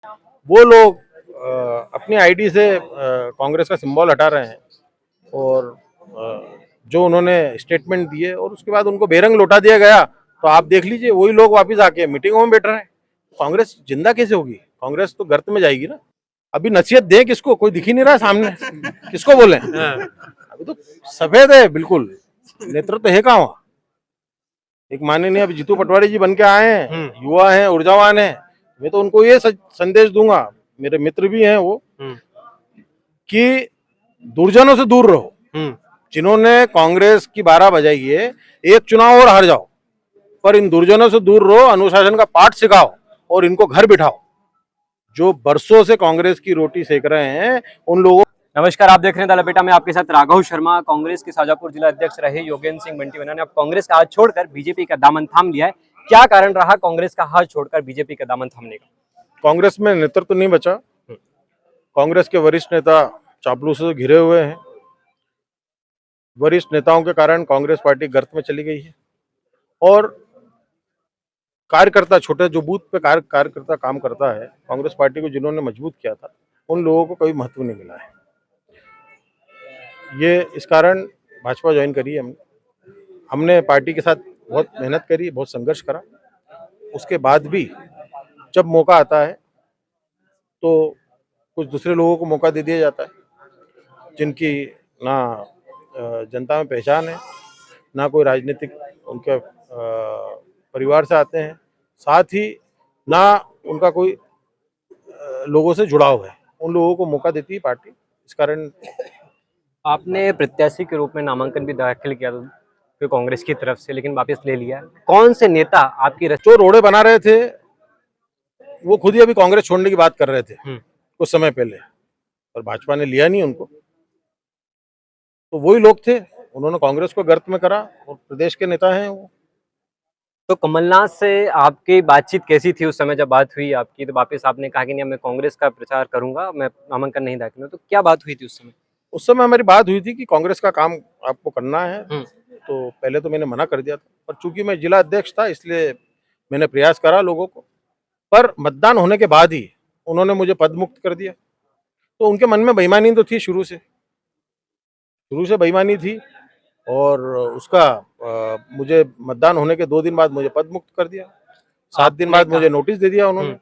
वो लोग अपनी आईडी से कांग्रेस का सिंबल हटा रहे हैं और जो उन्होंने स्टेटमेंट दिए और उसके बाद उनको बेरंग लौटा दिया गया। तो आप देख लीजिए वही लोग वापस आके मीटिंगों में बैठ रहे हैं। कांग्रेस जिंदा कैसे होगी? कांग्रेस तो गर्त में जाएगी ना। अभी नसीहत दें किसको? कोई दिख ही नहीं रहा सामने। किसको बोले? अभी तो सफेद है बिल्कुल, नेतृत्व है कहाँ वहाँ? एक माननीय अभी जीतू पटवारी जी बन के आए हैं, युवा हैं, ऊर्जावान हैं। मैं तो उनको ये संदेश दूंगा, मेरे मित्र भी हैं वो, कि दुर्जनों से दूर रहो। जिन्होंने कांग्रेस की 12 बजाई है, एक चुनाव और हार जाओ, पर इन दुर्जनों से दूर रहो, अनुशासन का पाठ सिखाओ और इनको घर बिठाओ। जो बरसों से कांग्रेस की रोटी सेक रहे हैं उन लोगों। नमस्कार, आप देख रहे हैं द लपेटा में आपके साथ राघव शर्मा। कांग्रेस के शाजापुर जिला अध्यक्ष रहे योगेंद्र सिंह बंटी ने अब कांग्रेस का हाथ छोड़कर बीजेपी का दामन थाम लिया है। क्या कारण रहा कांग्रेस का हाथ छोड़कर बीजेपी का दामन थामने का? कांग्रेस में नेतृत्व नहीं बचा। कांग्रेस के वरिष्ठ नेता चापलूसों से घिरे हुए हैं। वरिष्ठ नेताओं के कारण कांग्रेस पार्टी गर्त में चली गई है और कार्यकर्ता, छोटे जो बूथ पे कार्यकर्ता काम करता है, कांग्रेस पार्टी को जिन्होंने मजबूत किया था, उन लोगों को कोई महत्व नहीं मिला है। ये इस कारण भाजपा ज्वाइन करी है हमने पार्टी के साथ बहुत मेहनत करी, बहुत संघर्ष करा। उसके बाद भी जब मौका आता है तो कुछ दूसरे लोगों को मौका दे दिया जाता है, जिनकी ना जनता में पहचान है, ना कोई राजनीतिक उनके परिवार से आते हैं, साथ ही ना उनका कोई लोगों से जुड़ाव है। उन लोगों को मौका देती है पार्टी। इस कारण आपने प्रत्याशी के रूप में नामांकन भी दाखिल किया था तो कांग्रेस की तरफ से, लेकिन वापस ले लिया। कौन से नेता आपकी जो रोड़े बना रहे थे वो खुद ही अभी कांग्रेस छोड़ने की बात कर रहे थे कुछ समय पहले, और भाजपा ने लिया नहीं उनको। तो वही लोग थे, उन्होंने कांग्रेस को गर्त में करा और प्रदेश के नेता हैं वो। तो कमलनाथ से आपकी बातचीत कैसी थी उस समय जब बात हुई आपकी? तो वापस आपने कहा कि नहीं, मैं कांग्रेस का प्रचार करूंगा, मैं नामांकन नहीं दाखिल। तो क्या बात हुई थी उस समय? उस समय हमारी बात हुई थी कि कांग्रेस का काम आपको करना है। तो पहले तो मैंने मना कर दिया था, पर चूंकि मैं जिला अध्यक्ष था इसलिए मैंने प्रयास करा लोगों को। पर मतदान होने के बाद ही उन्होंने मुझे पद मुक्त कर दिया। तो उनके मन में बेईमानी तो थी, शुरू से बेईमानी थी। और उसका मुझे मतदान होने के 2 दिन बाद मुझे पद मुक्त कर दिया। 7 दिन बाद मुझे नोटिस दे दिया उन्होंने।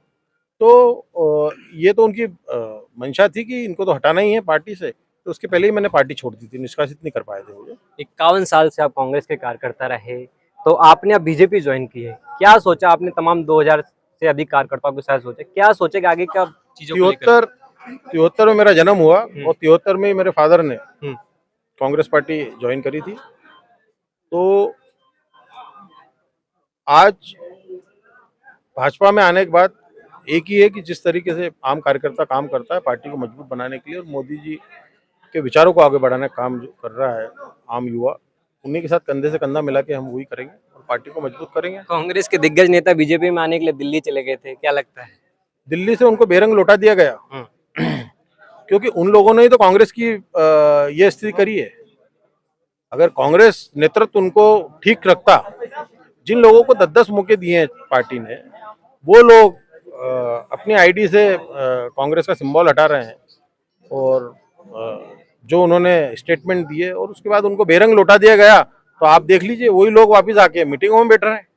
तो ये तो उनकी मंशा थी कि इनको तो हटाना ही है पार्टी से। तो उसके पहले ही मैंने पार्टी छोड़ दी थी, निष्कासित नहीं कर पाए थे मुझे। 51 साल से आप कांग्रेस के कार्यकर्ता रहे, तो आपने अब बीजेपी ज्वाइन की है। क्या सोचा आपने? तमाम 2000 से अधिक कार्यकर्ताओं के साथ सोचा, क्या सोचे कि आगे क्या चीजों को लेकर? 73 में मेरा जन्म हुआ और 73 में मेरे फादर ने कांग्रेस पार्टी ज्वाइन करी थी। तो आज भाजपा में आने के बाद एक ही है कि जिस तरीके से आम कार्यकर्ता काम करता है पार्टी को मजबूत बनाने के लिए, और मोदी जी के विचारों को आगे बढ़ाने का काम जो कर रहा है आम युवा, उन्हीं के साथ कंधे से कंधा मिला के हम वही करेंगे और पार्टी को मजबूत करेंगे। कांग्रेस के दिग्गज नेता बीजेपी में आने के लिए दिल्ली चले गए थे, क्या लगता है? दिल्ली से उनको बेरंग लौटा दिया गया क्योंकि उन लोगों ने ही तो कांग्रेस की ये स्थिति करी है। अगर कांग्रेस नेतृत्व उनको ठीक रखता, जिन लोगों को 10-10 मौके दिए हैं पार्टी ने, वो लोग अपनी आईडी से कांग्रेस का सिंबल हटा रहे हैं और जो उन्होंने स्टेटमेंट दिए और उसके बाद उनको बेरंग लौटा दिया गया। तो आप देख लीजिए वही लोग वापस आके मीटिंगों में बैठ रहे हैं।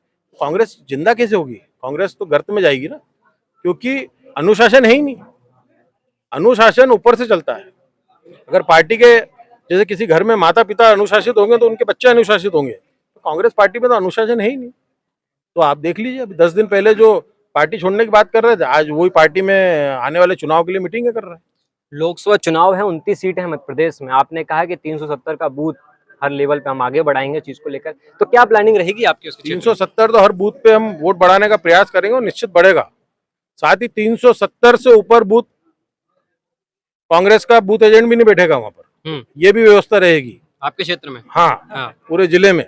कांग्रेस जिंदा कैसे होगी? कांग्रेस तो गर्त में जाएगी ना, क्योंकि अनुशासन है ही नहीं। अनुशासन ऊपर से चलता है। अगर पार्टी के जैसे किसी घर में माता पिता अनुशासित होंगे तो उनके बच्चे अनुशासित होंगे। तो कांग्रेस पार्टी में तो अनुशासन है ही नहीं। तो आप देख लीजिए, अभी 10 दिन पहले जो पार्टी छोड़ने की बात कर रहे थे, आज वही पार्टी में आने वाले चुनाव के लिए मीटिंग कर रहे हैं। लोकसभा चुनाव है, 29 सीटें हैं मध्य प्रदेश में। आपने कहा कि 370 का बूथ हर लेवल पे हम आगे बढ़ाएंगे चीज को लेकर, तो क्या प्लानिंग रहेगी आपकी उसकी? 370 तो हर बूथ पे हम वोट बढ़ाने का प्रयास करेंगे और निश्चित बढ़ेगा। साथ ही 370 से ऊपर बूथ कांग्रेस का बूथ एजेंट भी नहीं बैठेगा वहां पर। ये भी व्यवस्था रहेगी आपके क्षेत्र में? हाँ, पूरे जिले में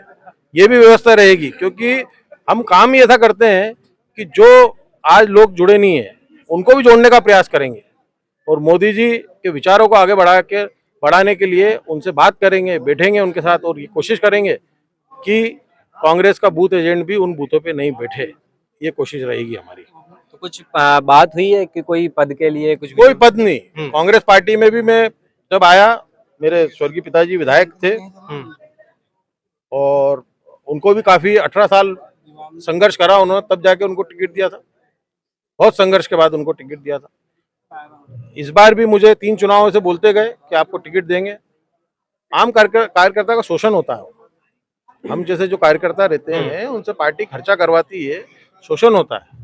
ये भी व्यवस्था रहेगी, क्योंकि हम काम ही ऐसा करते हैं कि जो आज लोग जुड़े नहीं है उनको भी जोड़ने का प्रयास करेंगे और मोदी जी के विचारों को आगे बढ़ाने के लिए उनसे बात करेंगे, बैठेंगे उनके साथ और ये कोशिश करेंगे कि कांग्रेस का बूथ एजेंट भी उन बूथों पे नहीं बैठे। ये कोशिश रहेगी हमारी। तो कुछ बात हुई है कि कोई पद के लिए कुछ भी? कोई पद नहीं। कांग्रेस पार्टी में भी मैं जब आया, मेरे स्वर्गीय पिताजी विधायक थे और उनको भी काफी 18 साल संघर्ष करा उन्होंने, तब जाके उनको टिकट दिया था। बहुत संघर्ष के बाद उनको टिकट दिया था। इस बार भी मुझे 3 चुनावों से बोलते गए कि आपको टिकट देंगे। आम कार्यकर्ता का शोषण होता है। हम जैसे जो कार्यकर्ता रहते हैं उनसे पार्टी खर्चा करवाती है, शोषण होता है।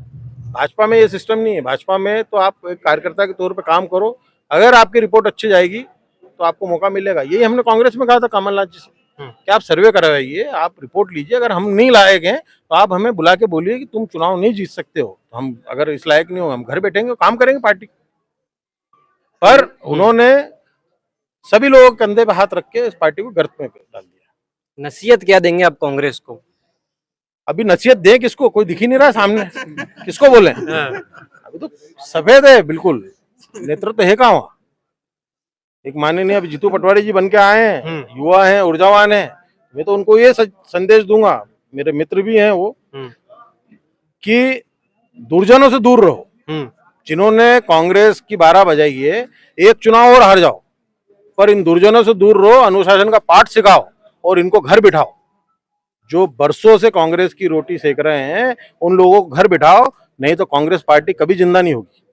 भाजपा में ये सिस्टम नहीं है। भाजपा में तो आप एक कार्यकर्ता के तौर पे काम करो, अगर आपकी रिपोर्ट अच्छी जाएगी तो आपको मौका मिलेगा। यही हमने कांग्रेस में कहा था कमलनाथ जी से कि आप सर्वे करवाइए, आप रिपोर्ट लीजिए, अगर हम नहीं लायक हैं तो आप हमें बुला के बोलिए कि तुम चुनाव नहीं जीत सकते हो, तो हम अगर इस लायक नहीं हो, हम घर बैठेंगे, काम करेंगे पार्टी। पर उन्होंने सभी लोगों के कंधे पे हाथ रख के इस पार्टी को गर्त में डाल दिया। नसीहत क्या देंगे आप कांग्रेस को? अभी नसीहत दें किसको? कोई दिख ही नहीं रहा सामने, किसको बोले? अभी तो सफेद है बिल्कुल, नेतृत्व है कहाँ वहाँ? एक माननीय अभी जीतू पटवारी जी बन के आए हैं, युवा हैं, ऊर्जावान हैं। मैं तो उनको ये संदेश दूंगा, मेरे मित्र भी हैं वो, कि दुर्जनों से दूर रहो। जिन्होंने कांग्रेस की 12 बजाई है, एक चुनाव और हार जाओ, पर इन दुर्जनों से दूर रहो, अनुशासन का पाठ सिखाओ और इनको घर बिठाओ। जो बरसों से कांग्रेस की रोटी सेक रहे हैं उन लोगों को घर बिठाओ, नहीं तो कांग्रेस पार्टी कभी जिंदा नहीं होगी।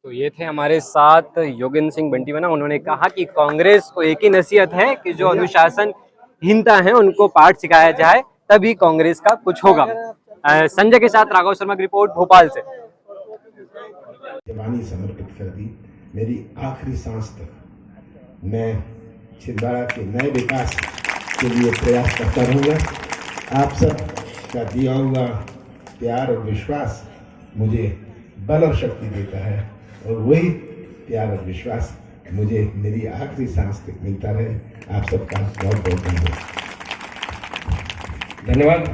तो ये थे हमारे साथ योगेंद्र सिंह बंटीवाला। उन्होंने कहा कि कांग्रेस को एक ही नसीहत है कि जो अनुशासनहीनता है उनको पाठ सिखाया जाए, तभी कांग्रेस का कुछ होगा। संजय के साथ राघव शर्मा की रिपोर्ट भोपाल से। जवानी समर्पित कर दी, मेरी आखिरी सांस तक मैं छिंदवाड़ा के नए विकास के लिए प्रयास करता रहूँगा। आप सब का दिया हुआ प्यार और विश्वास मुझे बल और शक्ति देता है, और वही प्यार और विश्वास मुझे मेरी आखिरी सांस तक मिलता रहे। आप सबका बहुत बहुत धन्यवाद।